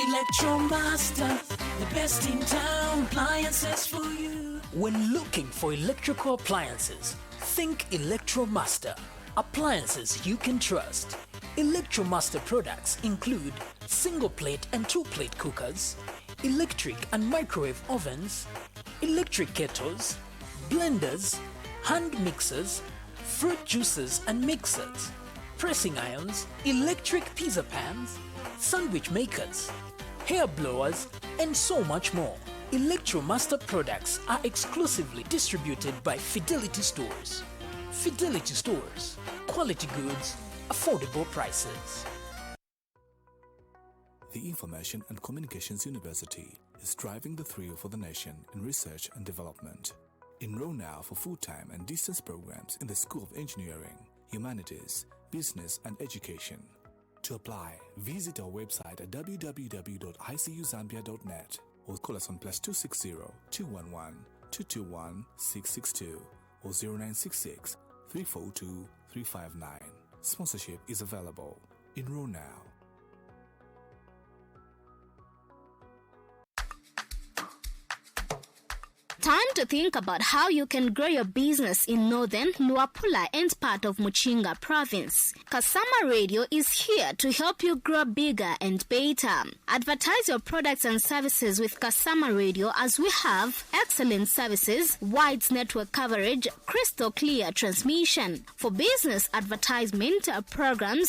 Electromaster, the best in town, appliances for you. When looking for electrical appliances, think Electromaster. Appliances you can trust. Electromaster products include single plate and two plate cookers, electric and microwave ovens, electric kettles, blenders, hand mixers, fruit juicers and mixers, pressing irons, electric pizza pans, sandwich makers, hair blowers, and so much more. Electromaster products are exclusively distributed by Fidelity Stores. Fidelity Stores, quality goods, affordable prices. The Information and Communications University is driving the thrill for the nation in research and development. Enroll now for full-time and distance programs in the School of Engineering, Humanities, Business and Education. To apply, visit our website at www.icuzambia.net or call us on +260 211 221 662 or 0966 342 359. Sponsorship is available. Enroll now. Time to think about how you can grow your business in northern Luapula and part of Muchinga province. Kasama Radio is here to help you grow bigger and better. Advertise your products and services with Kasama Radio as we have excellent services, wide network coverage, crystal clear transmission. For business advertisement, program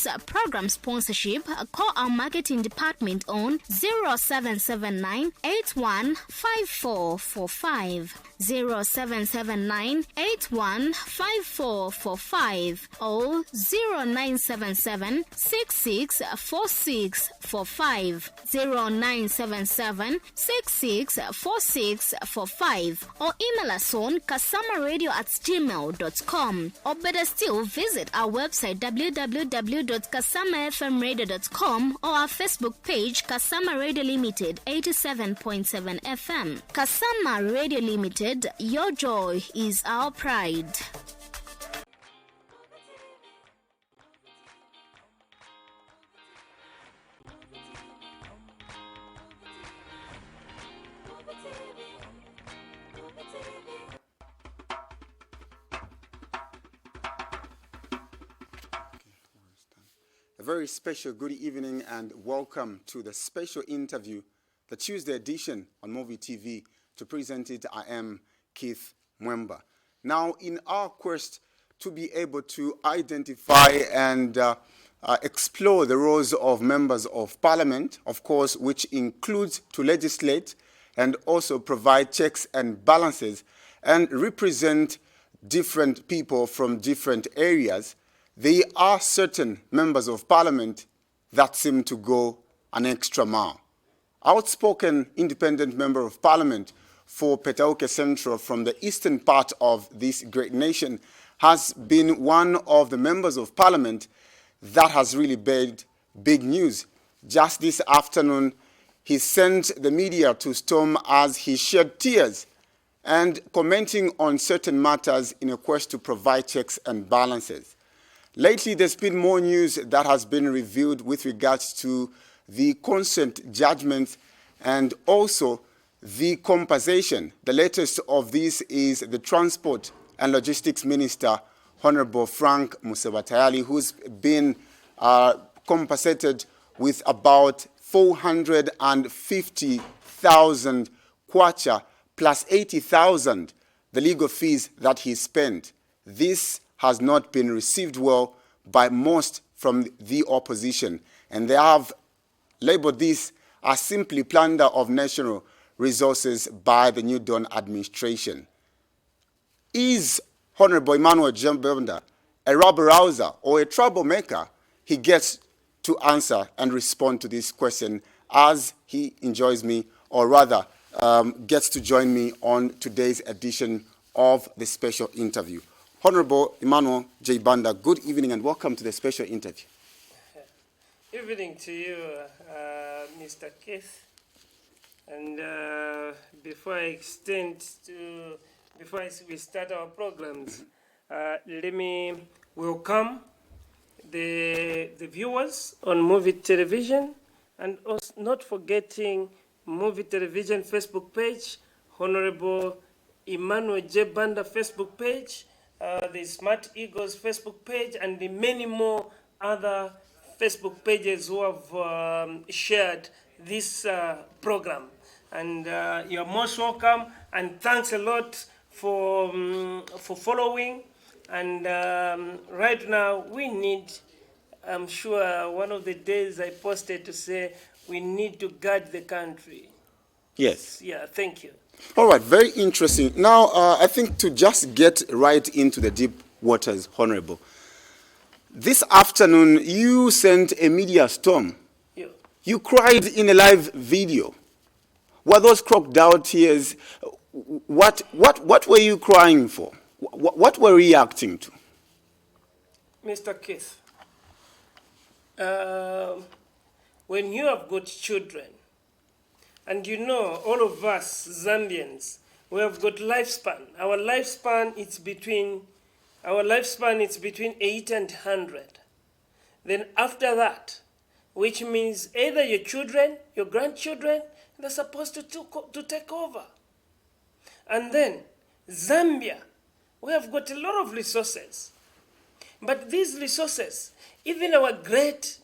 sponsorship, call our marketing department on 0779 815445. 0779-815445 or 0977-664645, 0977-664645 or email us on kasamaradio@gmail.com, or better still visit our website www.kasamafmradio.com or our Facebook page Kasama Radio Limited 87.7 FM. Kasama Radio Limited, your joy is our pride. A very special good evening and welcome to the special interview, the Tuesday edition on Movie TV. To present it, I am Keith Mwemba. Now, in our quest to be able to identify and explore the roles of members of parliament, of course, which includes to legislate and also provide checks and balances and represent different people from different areas, there are certain members of parliament that seem to go an extra mile. Outspoken independent member of parliament for Petauke Central from the eastern part of this great nation has been one of the members of parliament that has really made big news. Just this afternoon, he sent the media to storm as he shed tears and commenting on certain matters in a quest to provide checks and balances. Lately, there's been more news that has been revealed with regards to the consent judgments and also the compensation. The latest of this is the Transport and Logistics Minister, Honorable Frank Musebatayali, who's been compensated with about 450,000 kwacha plus 80,000, the legal fees that he spent. This has not been received well by most from the opposition, and they have labeled this as simply plunder of national resources by the New Dawn administration. Is Honorable Emmanuel Banda a rabble-rouser or a troublemaker? He gets to answer and respond to this question as he enjoys me, or rather gets to join me on today's edition of the special interview. Honorable Emmanuel J. Banda, good evening and welcome to the special interview. Evening to you, Mr. Keith. And before we start our programs, let me welcome the viewers on Movie Television and also not forgetting Movie Television Facebook page, Honorable Emmanuel J. Banda Facebook page, the Smart Eagles Facebook page, and the many more other Facebook pages who have shared this program. And you're most welcome, and thanks a lot for following. And right now we need, I'm sure one of the days I posted to say we need to guard the country. Yes. Yeah, thank you. All right, very interesting. Now, I think to just get right into the deep waters, Honorable, this afternoon you sent a media storm. Yeah. You cried in a live video. Were those crocodile tears? What were you crying for? What were you reacting to? Mr. Keith, when you have got children, and you know, all of us Zambians, we have got lifespan. Our lifespan is between 8 and 100. Then after that, which means either your children, your grandchildren, they're supposed to take over. And then Zambia, we have got a lot of resources. But these resources, even our great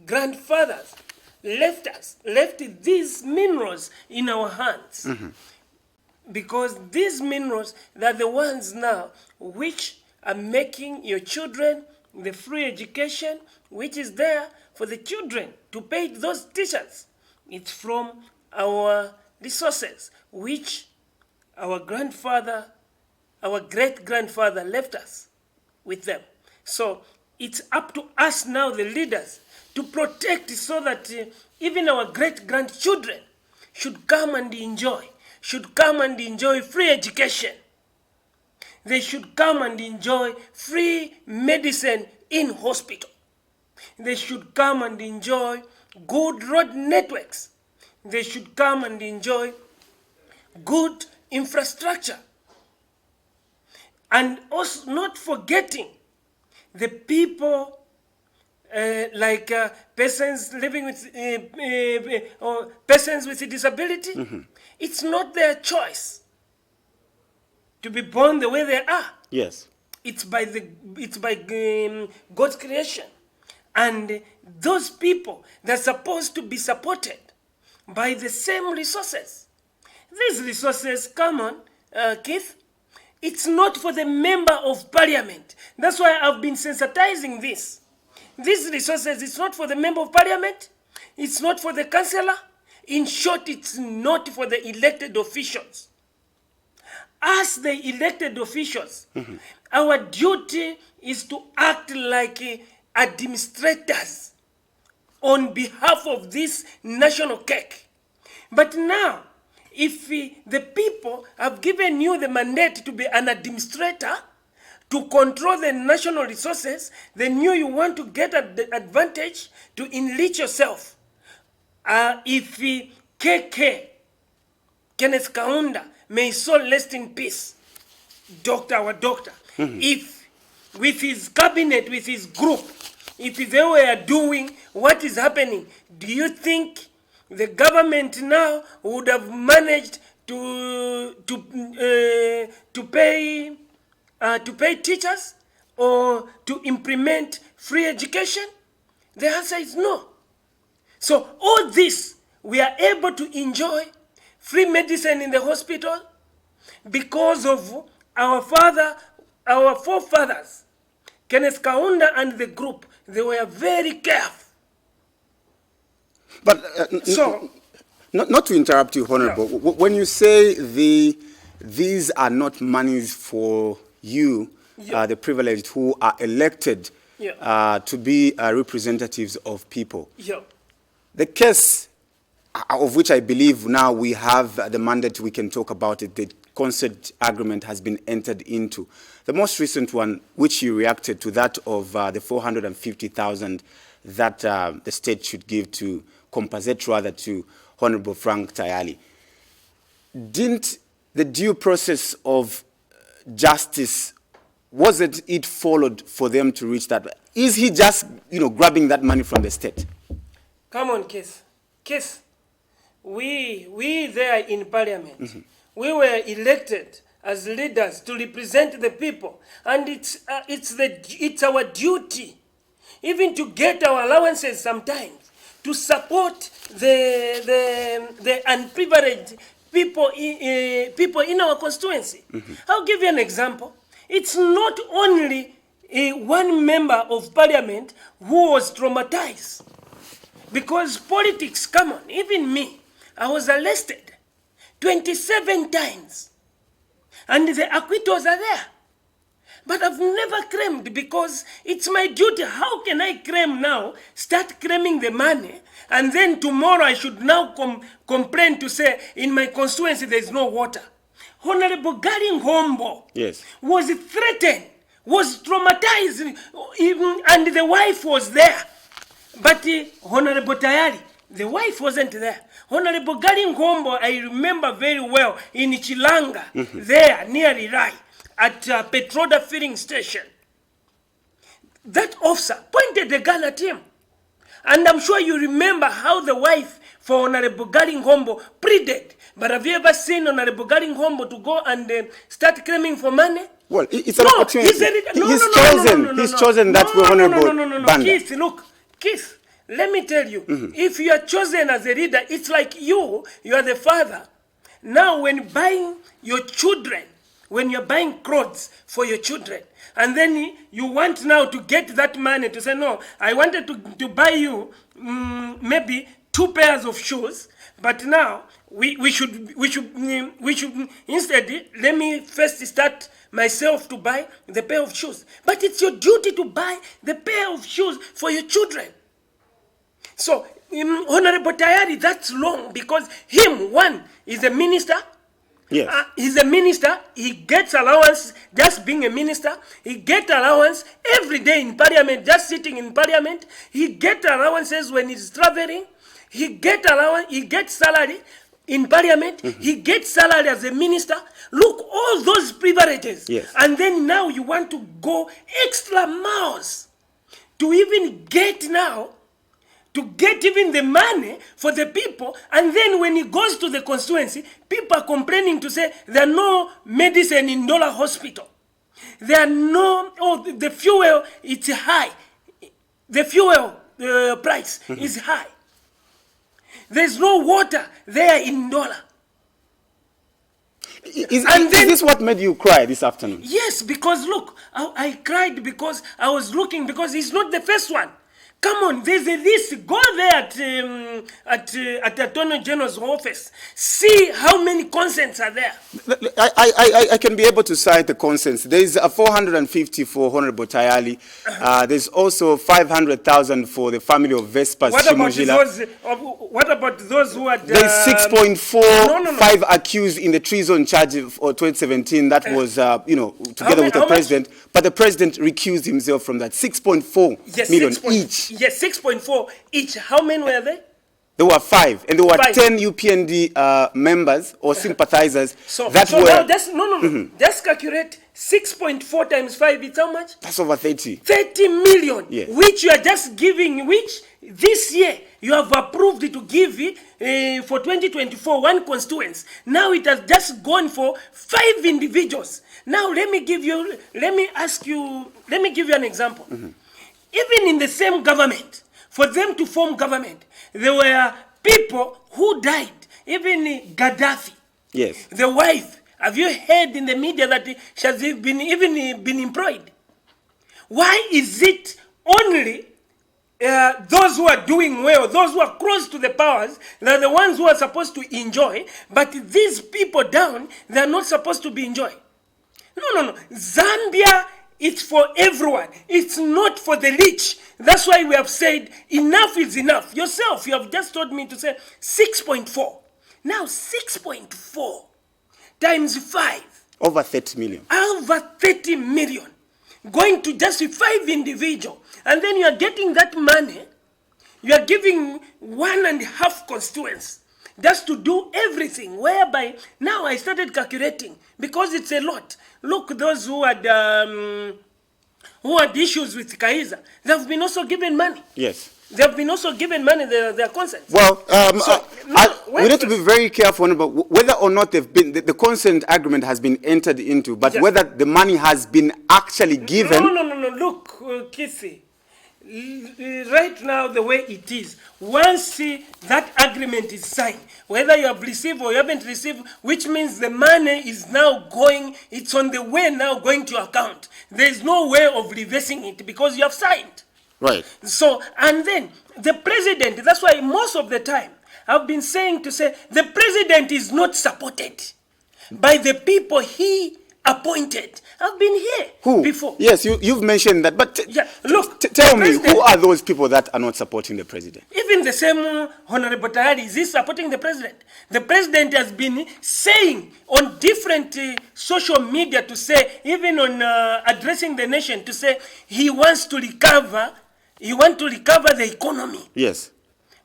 grandfathers left these minerals in our hands. Mm-hmm. Because these minerals, they're the ones now which are making your children the free education which is there for the children to pay those teachers. It's from our resources which our grandfather, our great-grandfather left us with them. So it's up to us now, the leaders, to protect so that even our great-grandchildren should come and enjoy free education. They should come and enjoy free medicine in hospital. They should come and enjoy good road networks. They should come and enjoy good infrastructure. And also not forgetting the people like persons living with or persons with a disability. Mm-hmm. It's not their choice to be born the way they are. Yes. It's by God's creation. And those people, they're supposed to be supported by the same resources. These resources, come on, Keith, it's not for the member of parliament. That's why I've been sensitizing this. These resources, it's not for the member of parliament. It's not for the councillor. In short, it's not for the elected officials. As the elected officials, mm-hmm. our duty is to act like administrators on behalf of this national cake. But now, if the people have given you the mandate to be an administrator, to control the national resources, then you want to get the advantage to enrich yourself. If KK, Kenneth Kaunda, may his soul rest in peace, our doctor, mm-hmm. if with his cabinet, with his group, if they were doing what is happening, do you think the government now would have managed to pay teachers or to implement free education? The answer is no. So all this, we are able to enjoy free medicine in the hospital because of our forefathers, Kenneth Kaunda and the group. They were very careful. But not to interrupt you, Honorable, no. When you say these are not monies for you, yeah. The privileged who are elected yeah. To be representatives of people, yeah. the case of which I believe now we have the mandate, we can talk about it, the concert agreement has been entered into. The most recent one, which you reacted to, that of the 450,000 that the state should give to compensate rather to Honorable Frank Tayali. Didn't the due process of justice, wasn't it followed for them to reach that? Is he just, grabbing that money from the state? Come on, Keith. Keith, we there in Parliament, we were elected as leaders to represent the people, and it's our duty, even to get our allowances sometimes, to support the unprivileged people in our constituency. I'll give you an example. It's not only one member of Parliament who was traumatized. Because politics, come on, even me, I was arrested 27 times. And the acquittals are there. But I've never claimed because it's my duty. How can I claim now, start claiming the money, and then tomorrow I should now complain to say, in my constituency there is no water? Honorable Gary Ngombo was threatened, was traumatized, even, and the wife was there. But Honorable Tayari, the wife wasn't there. Honorable Gary Ngombo, I remember very well, in Chilanga, there, near Irai, at Petroda filling station. That officer pointed the gun at him. And I'm sure you remember how the wife for Honorable Gary Ngombo pleaded. But have you ever seen Honorable Gary Ngombo to go and start claiming for money? Well, it's an opportunity. He's chosen that way, Honorable Banda. Keith, look, Keith, let me tell you, if you are chosen as a leader, it's like you are the father. Now, when buying your children, when you're buying clothes for your children, and then you want now to get that money to say, no, I wanted to buy you maybe 2 pairs of shoes, but now we should instead, let me first start myself to buy the pair of shoes. But it's your duty to buy the pair of shoes for your children. So, Honorable Tayari, that's wrong, because him, one, is a minister. Yes. He's a minister. He gets allowance just being a minister. He gets allowance every day in Parliament, just sitting in Parliament. He gets allowances when he's traveling. He gets allowance. He gets salary in Parliament. He gets salary as a minister. Look, all those privileges. Yes. And then now you want to go extra miles to even get now, to get even the money for the people, and then when he goes to the constituency, people are complaining to say there are no medicine in Dollar Hospital. There are no, the fuel, it's high. The fuel price is high. There's no water there in Dollar. Is this what made you cry this afternoon? Yes, because look, I cried because I was looking, because he's not the first one. Come on, there's a list. Go there at Attorney General's office. See how many consents are there. I can be able to cite the consents. There's 450 for Honorable Tayali. There's also 500,000 for the family of Vespas Chimujila. What about those who are... There's 6.45 accused in the treason charge for 2017. That was, together with the president. But the president recused himself from that. 6.4 million each. Yes, 6.4 each. How many were there? There were 5, and there were 10 UPND members or sympathizers Just calculate 6.4 times 5. It's how much? That's over 30. 30 million. Yes. Which you are just giving. Which this year you have approved to give for 2024 one constituents. Now it has just gone for 5 individuals. Now let me give you an example. Even in the same government, for them to form government, there were people who died. Even Gaddafi. Yes. The wife. Have you heard in the media that she has been employed? Why is it only those who are doing well, those who are close to the powers, they're the ones who are supposed to enjoy, but these people down, they're not supposed to be enjoying? No. Zambia, it's for everyone. It's not for the rich. That's why we have said enough is enough. Yourself, you have just told me to say 6.4. Now 6.4 times 5. Over 30 million. Over 30 million. Going to just 5 individuals. And then you are getting that money. You are giving 1.5 constituents just to do everything. Whereby now I started calculating because it's a lot. Look, those who had issues with Kaiza, they have been also given money. Yes. They have been also given money, their consent. Well, we need to be first. very careful about whether or not they've been the consent agreement has been entered into, but Yes. whether the money has been actually given. No. Look, Kissy, right now the way it is, once that agreement is signed, whether you have received or you haven't received, which means the money is now going, it's on the way now going to account. There is no way of reversing it because you have signed. Right. So, and then the president, that's why most of the time I've been saying the president is not supported by the people he appointed. I've been here Who? before. Yes, you've mentioned that. But Yeah, look, tell the me, who president- are those people that are not supporting the president? Even the same Honorable Tahari, is he supporting the president? The president has been saying on different social media to say, even on addressing the nation, to say he wants to recover the economy. Yes.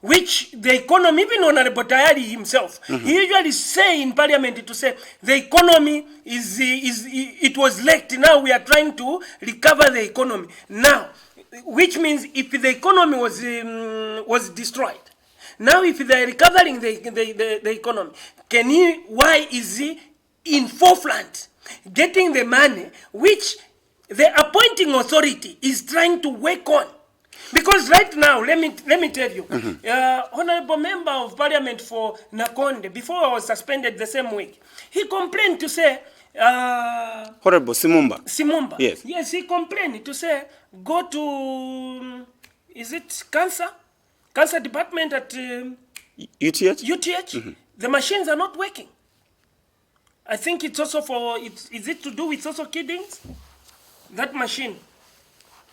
Which the economy, even Honorable Tahari himself, he usually say in parliament to say the economy it was late. Now we are trying to recover the economy. Now, which means if the economy was destroyed, now if they are recovering the economy, why is he in forefront getting the money which the appointing authority is trying to work on? Because right now, let me tell you, Honorable Member of Parliament for Nakonde, before I was suspended the same week, he complained to say, Honorable Simumba. Yes. Yes, he complained to say, go to, is it cancer department at UTH? UTH? The machines are not working. I think it's also is it to do with also kidneys? That machine.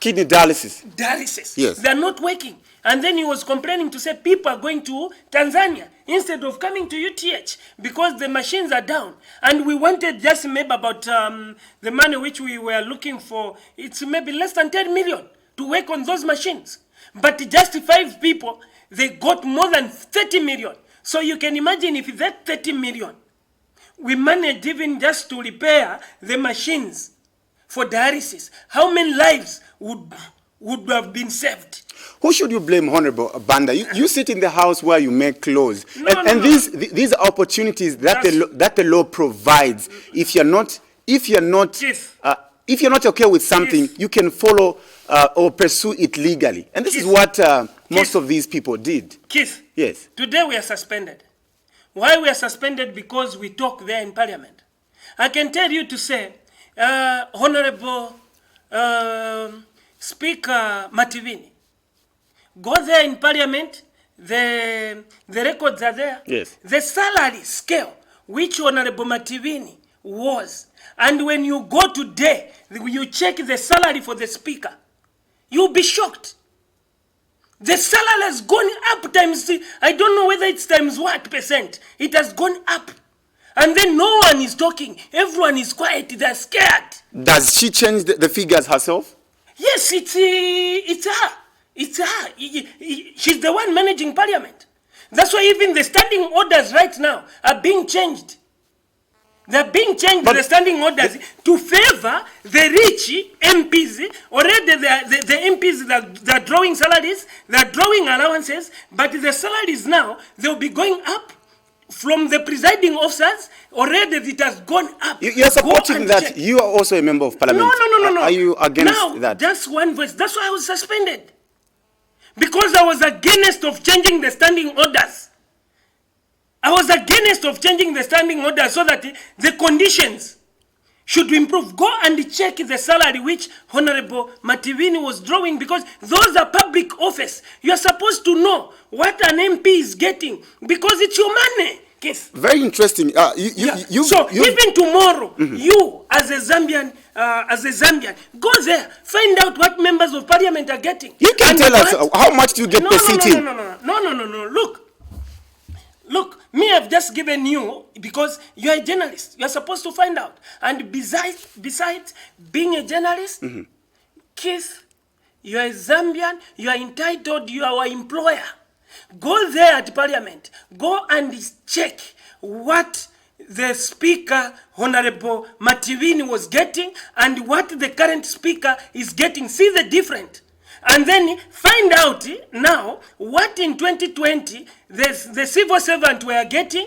Kidney dialysis. Yes. They're not working. And then he was complaining to say people are going to Tanzania instead of coming to UTH because the machines are down. And we wanted just maybe about the money which we were looking for. It's maybe less than 10 million to work on those machines. But just 5 people, they got more than 30 million. So you can imagine if that 30 million, we managed even just to repair the machines for dialysis, how many lives would have been saved? Who should you blame, Honorable Banda? You sit in the house where you make clothes, and these are opportunities that the law provides. If you're not okay with something, you can follow or pursue it legally, and this is what most of these people did. Keith, yes. Today we are suspended. Why we are suspended? Because we talk there in Parliament. I can tell you to say, Honorable Speaker Mativini, go there in Parliament, the records are there. Yes. The salary scale, which Honorable Mativini was, and when you go today, you check the salary for the Speaker, you'll be shocked. The salary has gone up times, I don't know whether it's times what percent, it has gone up. And then no one is talking. Everyone is quiet. They're scared. Does she change the figures herself? Yes, it's her. It's her. She's the one managing Parliament. That's why even the standing orders right now are being changed. They're being changed, the standing orders, to favor the rich MPs. Already the MPs, they're drawing salaries, they're drawing allowances, but the salaries now, they'll be going up. From the presiding officers, already it has gone up. You're supporting that. Check. You are also a member of Parliament. No. Are you against that? Just one voice. That's why I was suspended. Because I was against of changing the standing orders. I was against of changing the standing orders so that the conditions should improve. Go and check the salary which Honorable Mativini was drawing, because those are public office. You are supposed to know what an MP is getting because it's your money. Yes. Very interesting. Even tomorrow, you as a Zambian, go there, find out what members of Parliament are getting. You can tell us how much do you get per sitting? No. Look, me, I've just given you, because you're a journalist. You're supposed to find out. And besides being a journalist, Keith, you're a Zambian, you are entitled, you are our employer. Go there at Parliament. Go and check what the Speaker, Honorable Mativini, was getting and what the current Speaker is getting. See the difference. and then find out now what in 2020 the civil servants were getting,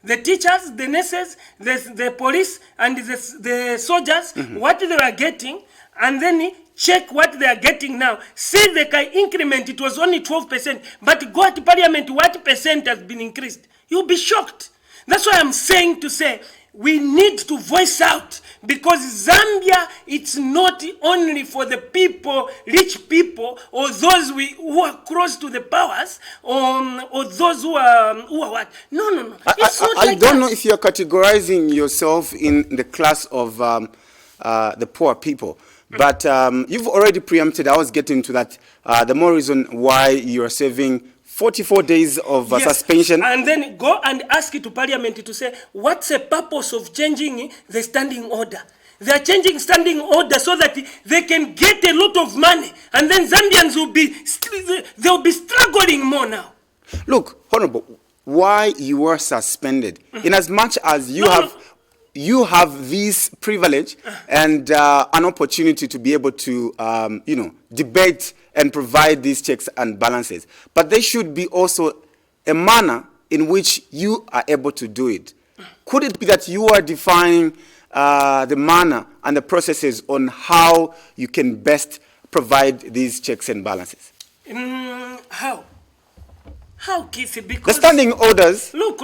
the teachers, the nurses, the police, and the soldiers, what they were getting, and then check what they are getting now. See the increment, it was only 12%, but go to parliament, what percent has been increased? You'll be shocked. That's why I'm saying to say, we need to voice out, because Zambia, it's not only for the people, rich people, or those who are close to the powers, or those who are what? No. It's not I don't know if you're categorizing yourself in the class of the poor people, but you've already preempted. I was getting to that. The more reason why you're serving 44 days of suspension. And then go and ask it to parliament to say, what's the purpose of changing the standing order? They are changing standing order so that they can get a lot of money. And then Zambians they'll be struggling more now. Look, Honorable, why you were suspended, in as much as you have this privilege and an opportunity to be able to, debate and provide these checks and balances. But there should be also a manner in which you are able to do it. Could it be that you are defining the manner and the processes on how you can best provide these checks and balances? How? How, Keith? Because the standing orders. Look,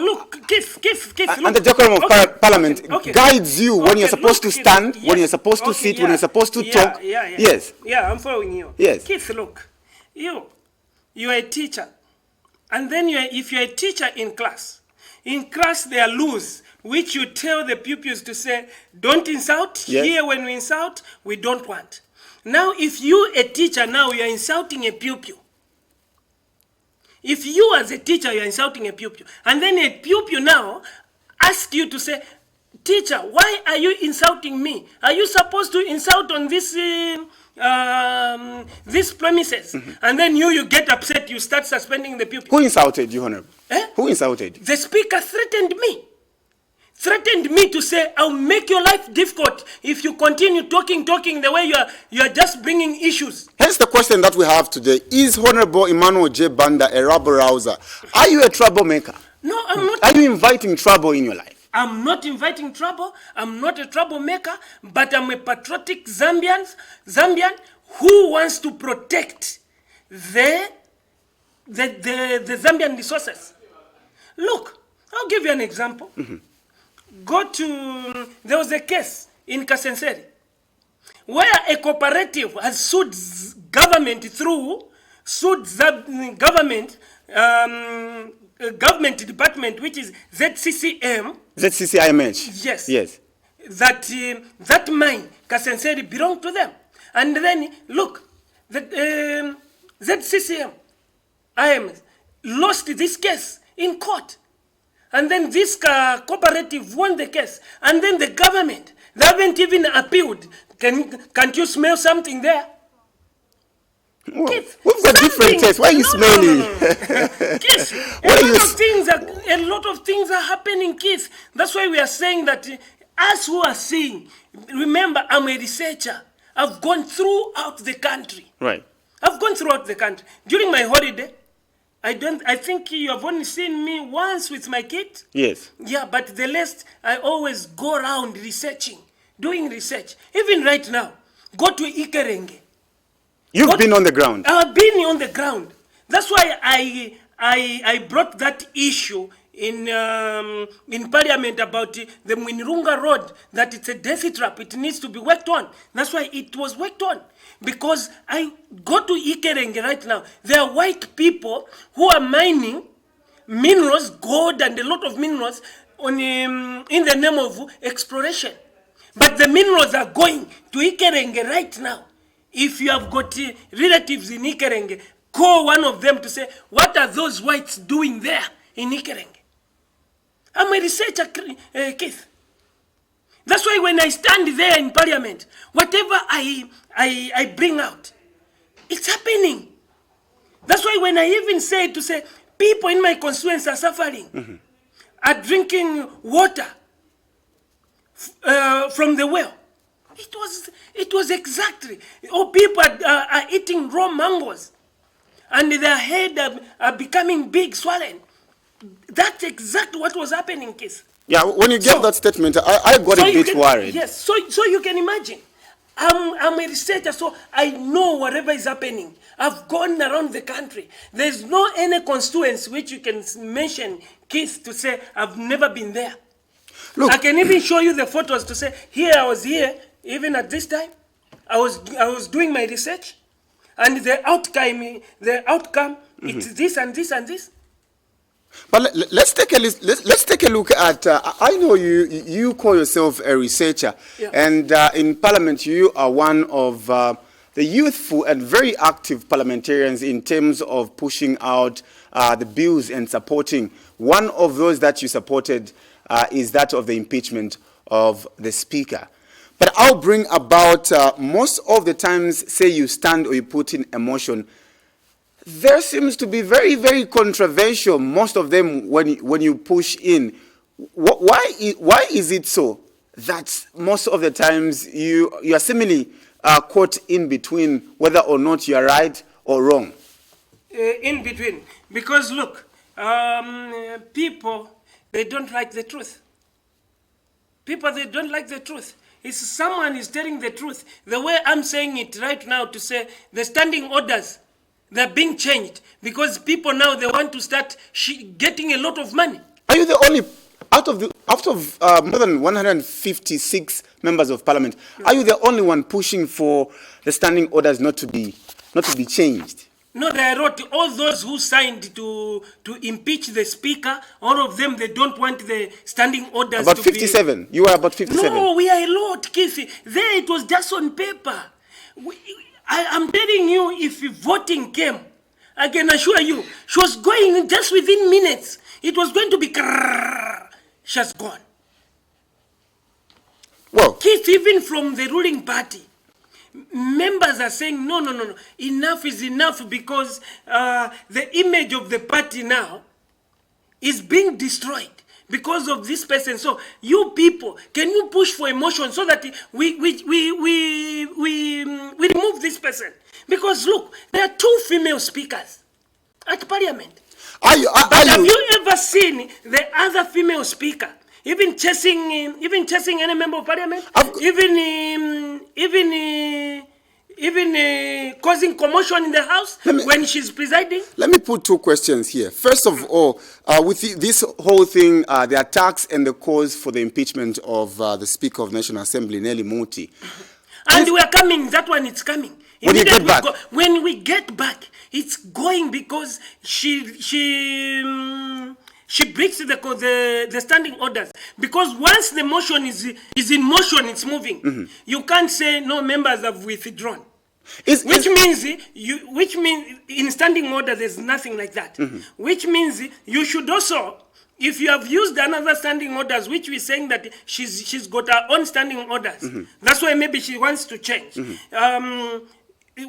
Keith. And the decorum of Parliament guides you when you're supposed to stand, when you're supposed to sit, when you're supposed to talk. Yes. Yeah, I'm following you. Yes. Keith, look, you are a teacher, and then if you're a teacher in class there are rules which you tell the pupils to say, don't insult. Yes. Here, when we insult, we don't want. Now, if you a teacher now, you are insulting a pupil. If you as a teacher, you are insulting a pupil, and then a pupil now asks you to say, teacher, why are you insulting me? Are you supposed to insult on this these premises? And then you get upset, you start suspending the pupil. Who insulted you, Honorable? Who insulted you? The speaker threatened me to say, I'll make your life difficult if you continue talking the way you are just bringing issues. Hence the question that we have today, is Honorable Emmanuel J. Banda a rabble-rouser? Are you a troublemaker? No, I'm not. Are you inviting trouble in your life? I'm not inviting trouble. I'm not a troublemaker, but I'm a patriotic Zambian who wants to protect the Zambian resources. Look, I'll give you an example. There was a case in Kasenseri where a cooperative has sued government government department, which is ZCCM. ZCCIMH. Yes. That mine, Kasenseri, belonged to them. And then, look, the ZCCM, IMS, lost this case in court. And then this cooperative won the case. And then the government, they haven't even appealed. Can't you smell something there? Well, we've got different tastes. Why are you smelling? Keith, a lot of things are happening, Keith. That's why we are saying that us who are seeing, remember, I'm a researcher. I've gone throughout the country. Right. I've gone throughout the country. During my holiday, I think you have only seen me once with my kid. Yes. Yeah, but the rest, I always go around researching, doing research. Even right now, go to Ikerenge. You've been on the ground. I've been on the ground. That's why I brought that issue in Parliament about the Mwinirunga Road, that it's a death trap. It needs to be worked on. That's why it was worked on. Because I go to Ikerenge right now. There are white people who are mining minerals, gold and a lot of minerals in the name of exploration. But the minerals are going to Ikerenge right now. If you have got relatives in Ikerenge, call one of them to say, what are those whites doing there in Ikerenge? I'm a researcher, Keith. That's why when I stand there in Parliament, whatever I bring out, it's happening. That's why when I even say people in my constituency are suffering, are drinking water from the well. It was exactly. Oh, people are eating raw mangoes, and their head are becoming big, swollen. That's exactly what was happening, Keith. Yeah, when you gave that statement, I got a bit worried. Yes, so you can imagine. I'm a researcher, so I know whatever is happening. I've gone around the country. There's no any constituency which you can mention, Keith, to say I've never been there. Look, I can even show you the photos to say, here I was here, even at this time. I was doing my research, and the outcome, it's this and this and this. But let's take a look at. I know you call yourself a researcher, yeah. And in Parliament you are one of the youthful and very active parliamentarians in terms of pushing out the bills and supporting. One of those that you supported is that of the impeachment of the Speaker. But I'll bring about most of the times, say you stand or you put in a motion, there seems to be very, very controversial, most of them, when you push in. Why is it so that most of the times you are seemingly caught in between whether or not you are right or wrong? In between. Because look, people, they don't like the truth. People, they don't like the truth. If someone is telling the truth, the way I'm saying it right now, to say the standing orders, they're being changed because people now, they want to start getting a lot of money. Are you the only, out of more than 156 members of Parliament, are you the only one pushing for the standing orders not to be changed? No, they wrote all those who signed to impeach the Speaker. All of them, they don't want the standing orders. About 57. You were about 57. No, we are a lot, Kiffy. There it was just on paper. I'm telling you, if voting came, I can assure you, she was going just within minutes. It was going to be she's gone. Well, Keith, even from the ruling party, members are saying, no, enough is enough, because the image of the party now is being destroyed because of this person. So you people, can you push for a motion so that we remove this person? Because look, there are 2 female speakers at Parliament. Have you ever seen the other female speaker even chasing any member of Parliament? Even causing commotion in the House when she's presiding? Let me put 2 questions here. First of all, with this whole thing, the attacks and the cause for the impeachment of the Speaker of the National Assembly, Nelly Muti. And we are coming, that one is coming. When you get back? When we get back, it's going because she breaks the standing orders. Because once the motion is in motion, it's moving. Mm-hmm. You can't say no members have withdrawn. Which means in standing order there's nothing like that. Mm-hmm. Which means you should also, if you have used another standing orders, which we're saying that she's got her own standing orders, mm-hmm. That's why maybe she wants to change. Mm-hmm.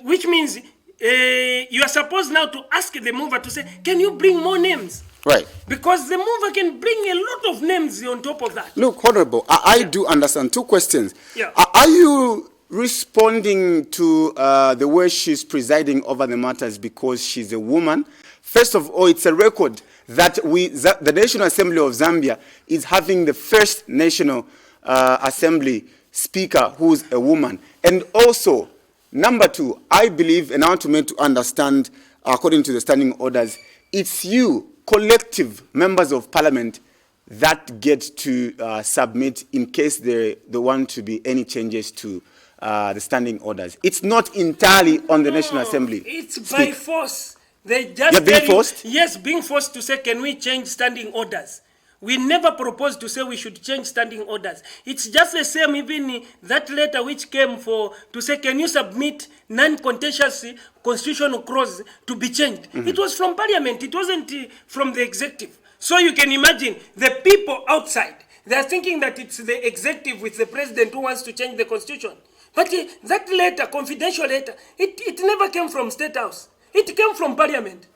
Which means you are supposed now to ask the mover to say, can you bring more names? Right. Because the mover can bring a lot of names on top of that. Look, Honorable, I do understand. 2 questions. Yeah. Are you responding to the way she's presiding over the matters because she's a woman? First of all, it's a record that the National Assembly of Zambia is having the first National Assembly Speaker who's a woman. And also, number 2, I believe, and I want to make to understand, according to the standing orders, it's you, collective members of Parliament, that get to submit in case there want to be any changes to the standing orders. It's not entirely on the National Assembly. It's by force. They just being forced? Yes, being forced to say, can we change standing orders? We never proposed to say we should change standing orders. It's just the same, even that letter which came to say, can you submit non-contentious constitutional clause to be changed? Mm-hmm. It was from Parliament. It wasn't from the executive. So you can imagine the people outside, they are thinking that it's the executive with the president who wants to change the constitution. But that letter, confidential letter, it never came from State House. It came from Parliament.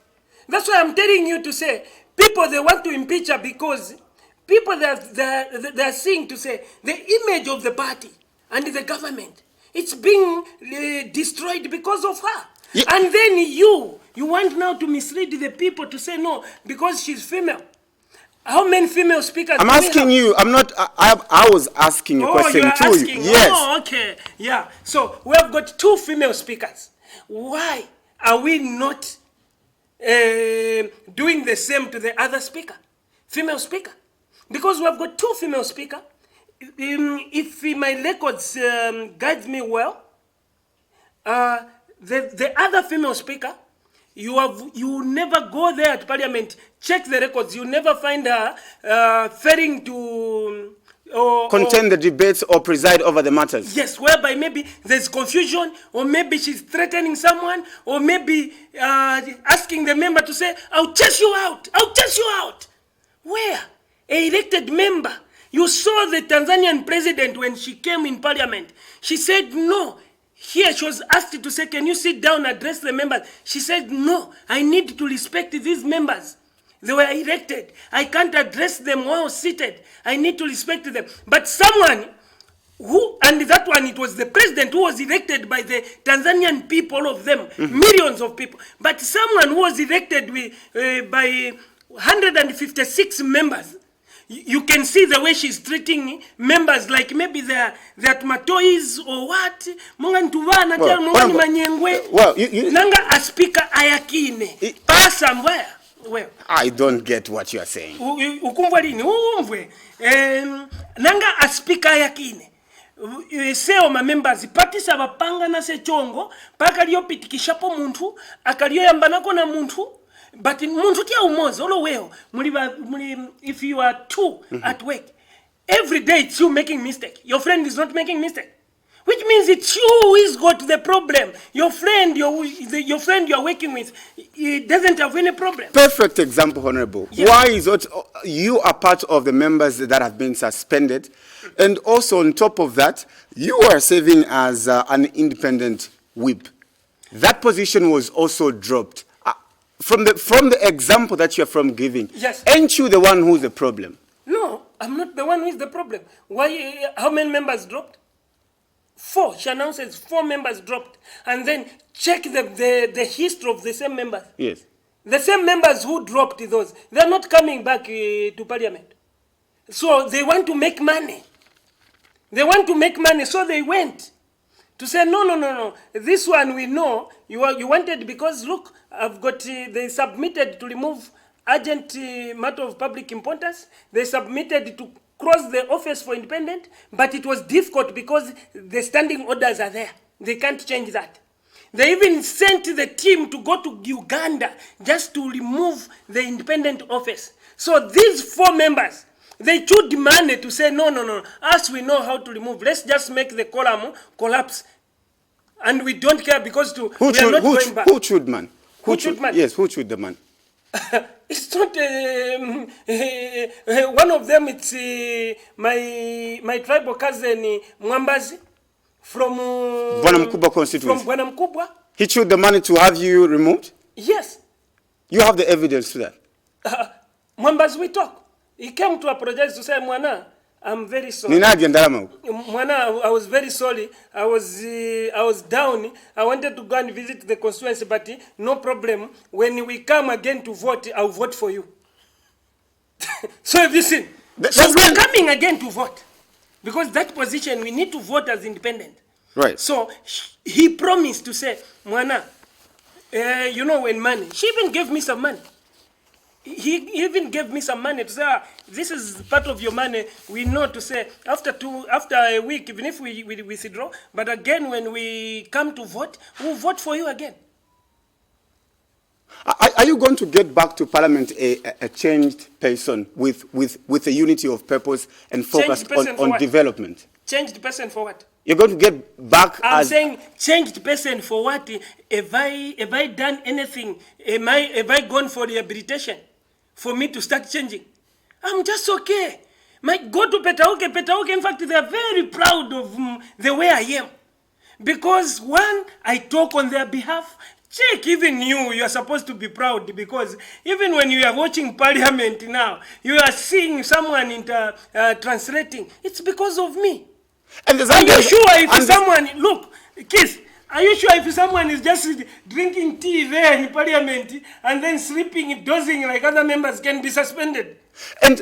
That's why I'm telling you to say, people, they want to impeach her because people, they are seeing to say the image of the party and the government. It's being destroyed because of her. Yeah. And then you want now to mislead the people to say no, because she's female. How many female speakers? I'm asking you. I'm not. I was asking a question you are to asking. you. Yes. Oh, okay. Yeah. So we have got 2 female speakers. Why are we not doing the same to the other speaker, female speaker? Because we have got 2 female speakers. If my records guide me well, the other female speaker, you never go there at Parliament, check the records, you never find her failing to Contend the debates or preside over the matters. yes, whereby maybe there's confusion, or maybe she's threatening someone, or maybe asking the member to say, I'll chase you out, I'll chase you out. Where? A elected member. You saw the Tanzanian president when she came in Parliament. She said no. Here she was asked to say, can you sit down, address the members? She said, no, I need to respect these members. They were elected. I can't address them while seated. I need to respect them. But someone who, and that one, it was the president who was elected by the Tanzanian people, all of them, millions of people. But someone who was elected by 156 members, you can see the way she's treating members like maybe they're toys or what. Well, you Nanga a speaker ayakine. Pasa where? Well, I don't get what you are saying. ukumva lini umve nanga a speaker ayakine. Seo ma members patisa bapanga na se chongo paka liyo pitikishapo muntu akaliyo yambanako na muntu. But muntu tia umoza olo weo if you are 2 at work, every day it's you making mistake. Your friend is not making mistake, which means it's you who is got the problem. Your friend your friend you are working with, he doesn't have any problem. Perfect example, Honorable. Yes. Why is it you are part of the members that have been suspended, and also on top of that, you are serving as an independent whip. That position was also dropped. From the example that you're giving, Yes. Ain't you the one who's the problem? No, I'm not the one who is the problem. Why? How many members dropped? 4. She announces 4 members dropped, and then check the history of the same members. Yes. The same members who dropped those, they're not coming back to Parliament. So they want to make money. They want to make money, so they went to say no. This one we know you wanted, because look, I've got they submitted to remove urgent matter of public importance. They submitted to close the office for independent, but it was difficult because the standing orders are there. They can't change that. They even sent the team to go to Uganda just to remove the independent office. So these 4 members, they chewed money to say no. Us, we know how to remove. Let's just make the column collapse, and we don't care because we are not going back. Who chewed man? Who chewed man? Yes, who chewed the man? It's not one of them. It's my tribal cousin Mwambazi from Bwana Mkubwa constituency. From Bwana Mkubwa. He chewed the money to have you removed? Yes. You have the evidence to that? Mwambazi, we talk. He came to apologize to say, Mwana, I'm very sorry. Mwana, I was very sorry. I was down. I wanted to go and visit the constituency, but no problem. When we come again to vote, I'll vote for you. So have you seen? So we're coming again to vote. Because that position, we need to vote as independent. Right. So he promised to say, Mwana, when money. She even gave me some money. He even gave me some money to say, this is part of your money. We know to say, after a week, even if we withdraw, but again, when we come to vote, we'll vote for you again. Are you going to get back to Parliament a changed person with a unity of purpose and focus on development? Changed person for what? You're going to get back I'm saying changed person for what? Have I done anything? Have I gone for rehabilitation? For me to start changing? I'm just okay. Go to Petauke, in fact, they are very proud of the way I am. Because one, I talk on their behalf. Check, even you are supposed to be proud, because even when you are watching Parliament now, you are seeing someone translating. It's because of me. And the Are you Zambians, sure if and someone, look, Keith, are you sure if someone is just drinking tea there in parliament and then sleeping, dozing like other members can be suspended? and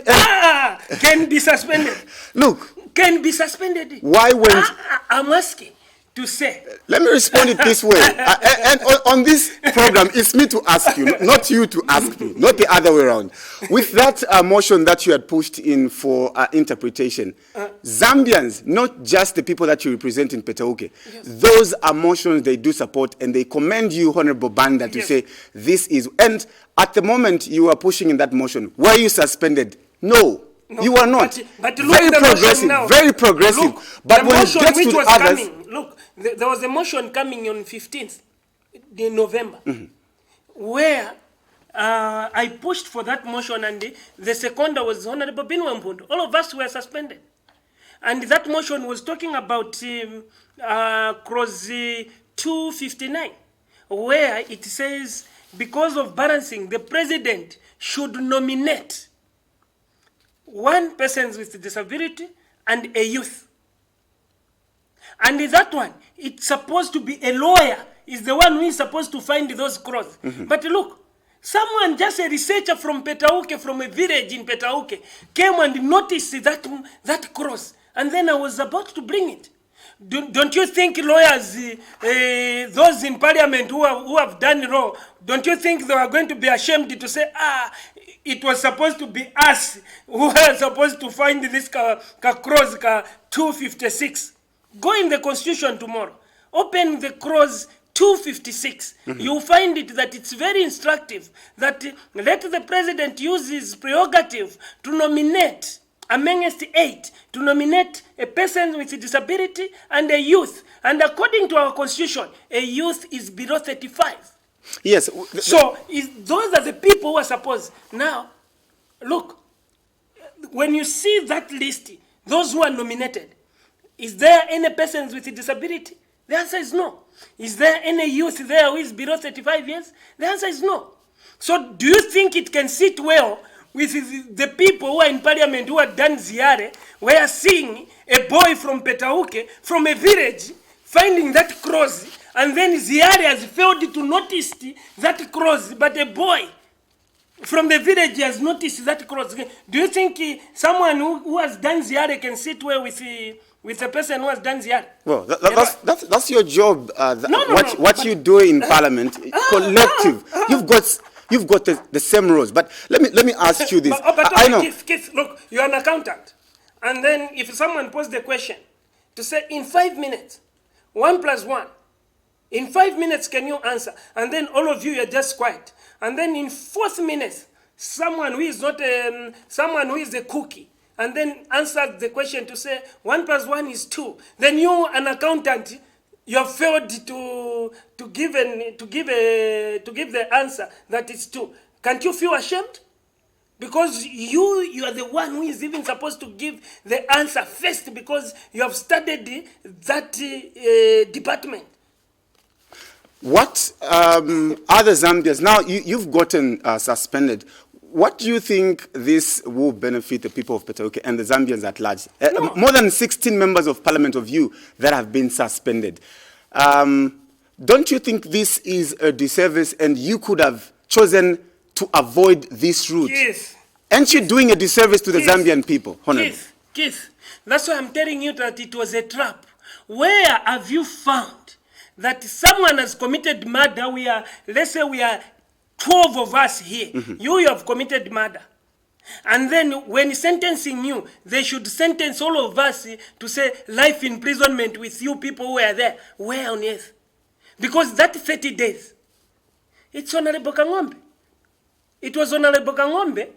Can be suspended. look, Can be suspended. why went? I'm asking to say. Let me respond it this way. And on this program, it's me to ask you, not you to ask me, not the other way around. With that motion that you had pushed in for interpretation, Zambians, not just the people that you represent in Petauke, those are motions they do support, and they commend you, Honorable Banda, to say this is. And at the moment you are pushing in that motion, were you suspended? No. No, you are not. But look very at the progressive, now. very progressive. Look, but the when it motion gets which to the was others, coming, look, there was a motion coming on 15th November, where I pushed for that motion, and the seconder was Honorable Binwa Mpundu. All of us were suspended. And that motion was talking about clause 259, where it says, because of balancing, the president should nominate one person with disability and a youth. And that one, it's supposed to be a lawyer, is the one who is supposed to find those clauses. But look, someone, just a researcher from Petauke, from a village in Petauke, came and noticed that clause. And then I was about to bring it. Don't you think lawyers, those in parliament who have done wrong, don't you think they are going to be ashamed to say, it was supposed to be us who are supposed to find this clause 256. Go in the constitution tomorrow. Open the clause 256. You'll find it that it's very instructive that let the president use his prerogative to nominate amongst 8, to nominate a person with a disability and a youth. And according to our constitution, a youth is below 35. yes. So those are the people who are supposed. Now, look, when you see that list, those who are nominated, is there any persons with a disability? The answer is no. Is there any youth there who is below 35 years? The answer is no. So do you think it can sit well with the people who are in parliament who are done Ziare, where seeing a boy from Petauke, from a village, finding that clause, and then Ziare has failed to notice that clause, but a boy from the village has noticed that clause. Do you think someone who has done Ziare can sit well with the person who has done Ziare? Well, that's your job. What you do in parliament, collective. You've got the same roles. But let me ask you this. I know. Keith, look, you're an accountant. And then if someone poses the question to say, in 5 minutes, 1 + 1, in 5 minutes can you answer? And then all of you are just quiet. And then in 4th minute, someone who is not someone who is a cookie, and then answers the question to say 1 + 1 is 2. Then you, an accountant, you have failed to give the answer that it's 2. Can't you feel ashamed? Because you are the one who is even supposed to give the answer first, because you have studied that department. What other Zambians, now you've gotten suspended. What do you think this will benefit the people of Petauke and the Zambians at large? No. More than 16 members of parliament of you that have been suspended. Don't you think this is a disservice, and you could have chosen to avoid this route? Yes. Aren't you doing a disservice to the Yes. Zambian people, Honorable? Keith, that's why I'm telling you that it was a trap. Where have you found that someone has committed murder? Let's say we are 12 of us here. You have committed murder. And then when sentencing you, they should sentence all of us to say life imprisonment with you people who are there. Where on earth? Because that 30 days, it's Honorable Kangombe. It was Honorable Kangombe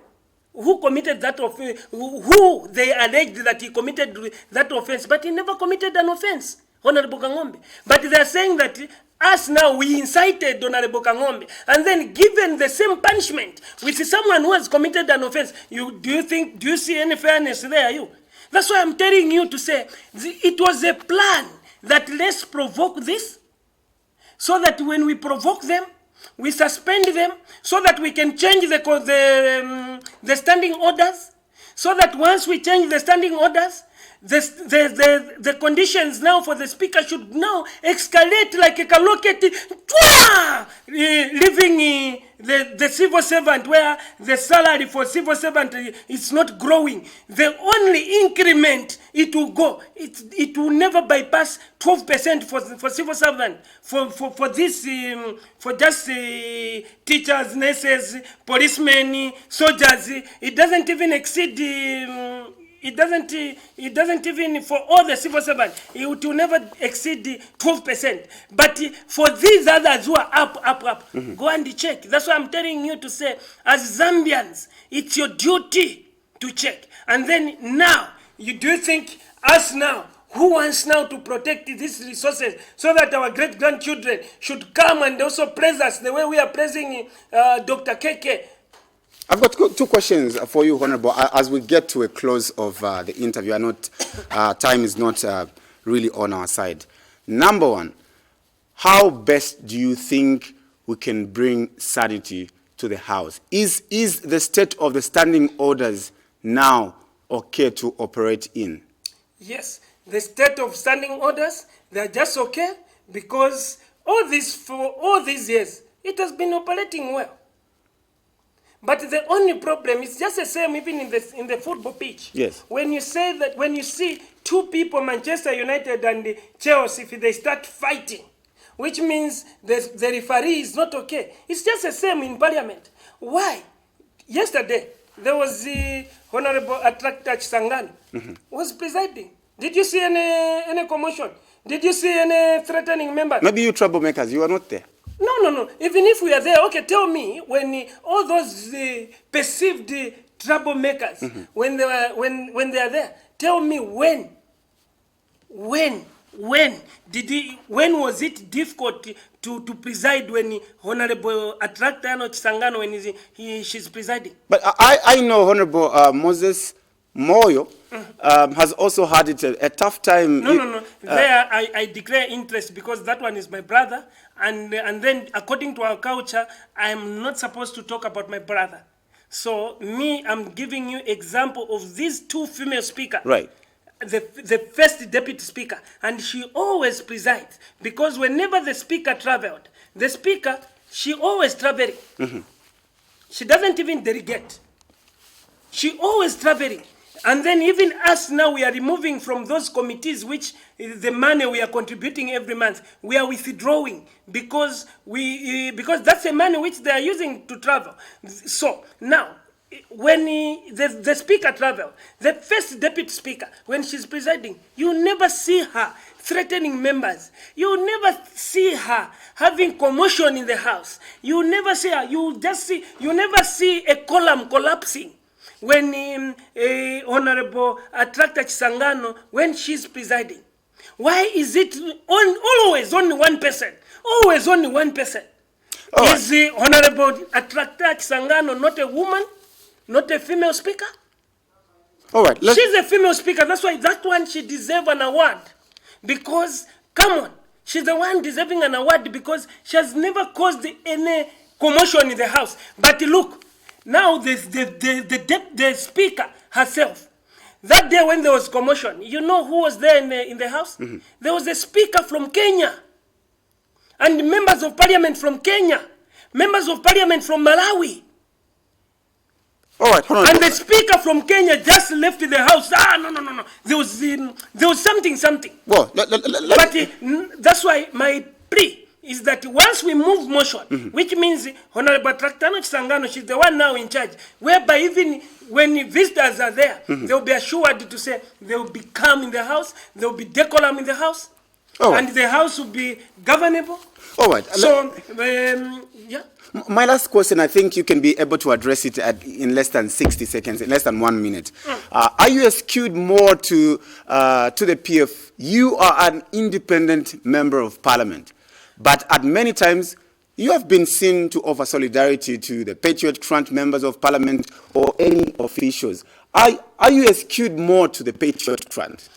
who committed that offense, who they alleged that he committed that offense, but he never committed an offense, Honorable Kangombe. But they are saying that us now, we incited Honorable Kangombe, and then given the same punishment with someone who has committed an offense. Do you see any fairness there, you? That's why I'm telling you to say, it was a plan that let's provoke this, so that when we provoke them, we suspend them, so that we can change the standing orders, so that once we change the standing orders, the conditions now for the speaker should now escalate like a rocket, leaving the civil servant where the salary for civil servant is not growing. The only increment it will go, it will never bypass 12% for civil servant, for this, for just teachers, nurses, policemen, soldiers. It doesn't even exceed it doesn't even, for all the civil servants, it will never exceed 12%. But for these others who are up, go and check. That's why I'm telling you to say, as Zambians, it's your duty to check. And then now, do you think us now, who wants now to protect these resources so that our great-grandchildren should come and also praise us the way we are praising Dr. Keke? I've got two questions for you, Honorable. As we get to a close of the interview, time is not really on our side. Number one, how best do you think we can bring sanity to the House? Is the state of the standing orders now okay to operate in? Yes, the state of standing orders, they're just okay because for all these years, it has been operating well. But the only problem is just the same even in the football pitch. Yes. When you see two people, Manchester United and Chelsea, if they start fighting, which means the referee is not okay. It's just the same in Parliament. Why? Yesterday, there was the Honorable Attractor Sangano was presiding. Did you see any commotion? Did you see any threatening members? Maybe you troublemakers, you are not there. No. Even if we are there, okay, tell me when all those perceived troublemakers, when they are there, tell me when was it difficult to preside when Honorable Attractano Chisangano when she's presiding? But I know Honorable Moses Moyo has also had it a tough time. No. There I declare interest because that one is my brother, and then according to our culture, I am not supposed to talk about my brother. So I'm giving you example of these two female speakers. Right. The first deputy speaker, and she always presides because whenever the speaker traveled, she always traveling. She doesn't even delegate. She always traveling. And then even us now, we are removing from those committees which the money we are contributing every month. We are withdrawing because that's the money which they are using to travel. So now, when the speaker travel, the first deputy speaker, when she's presiding, you never see her threatening members. You never see her having commotion in the House. You never see her. You never see a column collapsing. When Honorable Attractor Chisangano, when she's presiding. Why is it always only one person? Always only one person. Oh. Is the Honorable Attractor Chisangano not a woman? Not a female speaker? All right. She's a female speaker. That's why that one she deserves an award. Because, come on, she's the one deserving an award because she has never caused any commotion in the House. But look, now the speaker herself, that day when there was commotion, you know who was there in the House? There was a speaker from Kenya, and members of parliament from Kenya, members of parliament from Malawi. All right, hold on. And the speaker from Kenya just left the House. No. There was something. Well, But that's why my plea is that once we move motion, which means Honorable Tractano Chisangano, she's the one now in charge, whereby even when visitors are there, they'll be assured to say they'll be calm in the House, there'll be decorum in the House, and the House will be governable. All right. So, yeah. My last question, I think you can be able to address it in less than 60 seconds, in less than 1 minute. Are you skewed more to the PF? You are an independent member of parliament, but at many times you have been seen to offer solidarity to the Patriot Front members of parliament or any officials. Are you skewed more to the Patriot Front?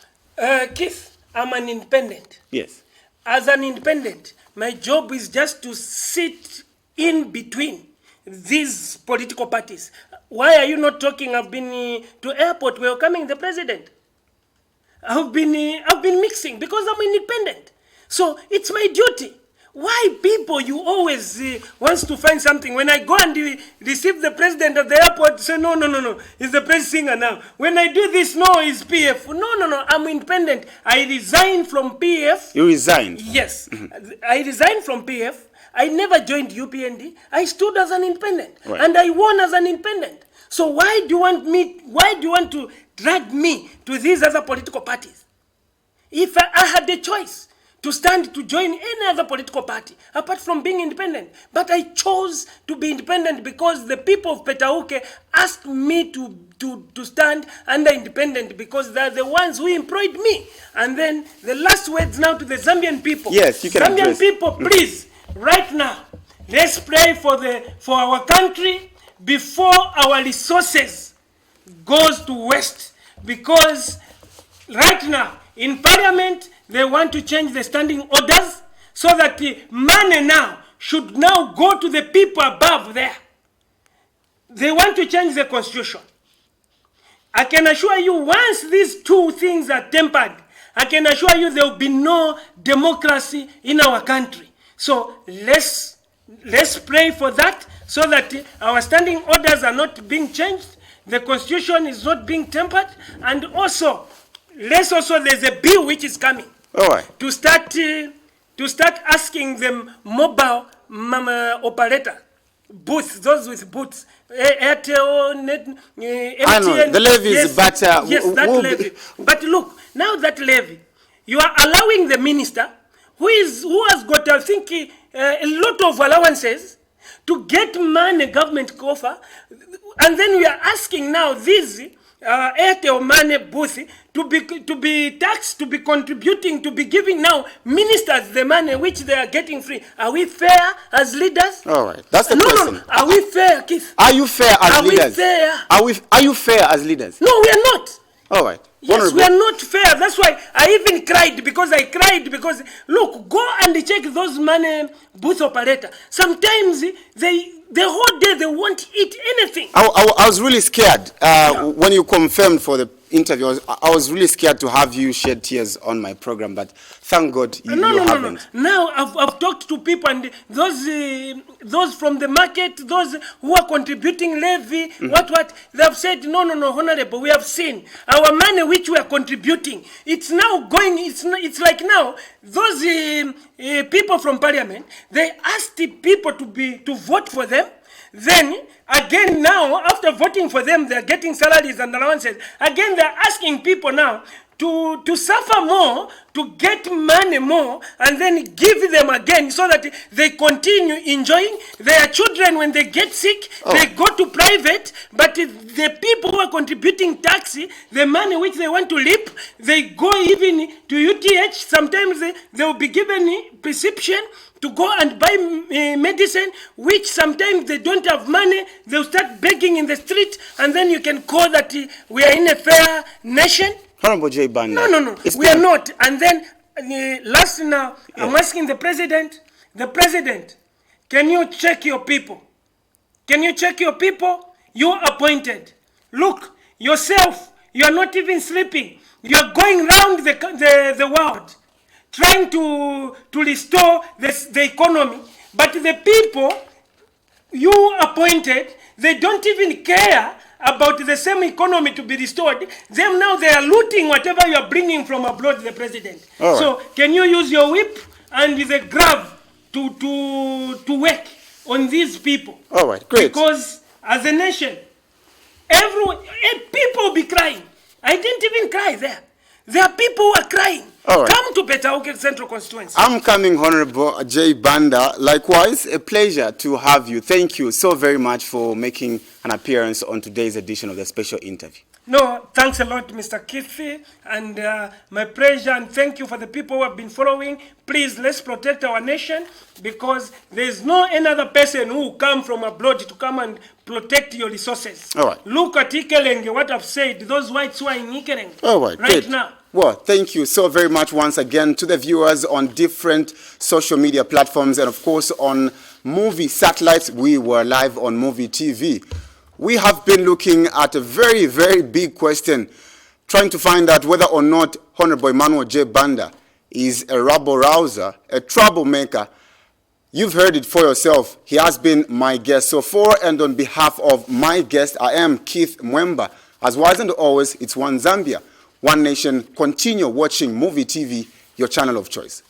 Keith, I'm an independent. Yes. As an independent, my job is just to sit in between these political parties. Why are you not talking? I've been to airport welcoming the president. I've been mixing because I'm independent. So it's my duty. Why people you always wants to find something? When I go and receive the president at the airport, say no, he's the press singer now. When I do this, no, he's PF. No, I'm independent. I resigned from PF. You resigned? Yes, I resigned from PF. I never joined UPND. I stood as an independent, and I won as an independent. So why do you want to drag me to these other political parties? If I had the choice to stand to join any other political party apart from being independent, but I chose to be independent because the people of Petauke asked me to stand under independent because they're the ones who employed me. And then the last words now to the Zambian people. Yes, you can Zambian address. people, please, right now, let's pray for our country before our resources goes to waste, because right now in parliament they want to change the standing orders so that the money now should now go to the people above there. They want to change the constitution. I can assure you, once these two things are tempered, I can assure you there will be no democracy in our country. So let's pray for that, so that our standing orders are not being changed, the constitution is not being tempered, and also there's a bill which is coming. All right. To start asking them mobile operator booths, those with booths, Airtel, MTN. I know the levy is better. Yes, that levy. But look, now that levy, you are allowing the minister who has got, I think, a lot of allowances to get money government coffer, and then we are asking now these Airtel money booth to be taxed, to be contributing, to be giving now ministers the money which they are getting free. Are we fair as leaders? All right, that's the question. No. Are we fair, Keith? Are you fair as leaders? Are we fair? Are you fair as leaders? No, we are not. All right. Yes, Honorable. we are not fair. That's why I even cried because look, go and check those money booth operator. Sometimes the whole day they won't eat anything. I was really scared when you confirmed for the interview. I was really scared to have you shed tears on my program, but thank God you haven't. No. Now I've talked to people, and those from the market, those who are contributing levy, what they've said, no, Honorable, we have seen our money which we are contributing. It's now going. It's like now those people from parliament, they asked the people to vote for them. Then again now, after voting for them, they're getting salaries and allowances. Again, they're asking people now to suffer more, to get money more, and then give them again so that they continue enjoying. Their children, when they get sick, they go to private, but the people who are contributing tax, the money which they want to leap, they go even to UTH. Sometimes they will be given prescription to go and buy medicine, which sometimes they don't have money. They'll start begging in the street, and then you can call that we are in a fair nation. Honorable J. Banda. No. We are not. And then last now, I'm asking the president, can you check your people? Can you check your people? You appointed. Look, yourself, you are not even sleeping. You are going round the world, trying to restore the economy. But the people you appointed, they don't even care about the same economy to be restored. Them now, they are looting whatever you are bringing from abroad, the president. Right. So can you use your whip and the grab to work on these people? All right, great. Because as a nation, people will be crying. I didn't even cry there. There are people who are crying. All right. Come to Petauke Central Constituency. I'm coming, Honorable J. Banda. Likewise, a pleasure to have you. Thank you so very much for making an appearance on today's edition of the special interview. No, thanks a lot, Mr. Kithi, and my pleasure, and thank you for the people who have been following. Please, let's protect our nation, because there's no another person who will come from abroad to come and protect your resources. All right. Look at Ikelenge, what I've said, those whites who are in Ikelenge. All right, great. Now. Well, thank you so very much once again to the viewers on different social media platforms, and of course on movie satellites. We were live on Movie TV. We have been looking at a very, very big question. trying to find out whether or not Honorable Emmanuel J. Banda is a rabble-rouser, a troublemaker. You've heard it for yourself. He has been my guest. So for and on behalf of my guest, I am Keith Mwemba. As wise and always, it's One Zambia, One Nation. Continue watching Movie TV, your channel of choice.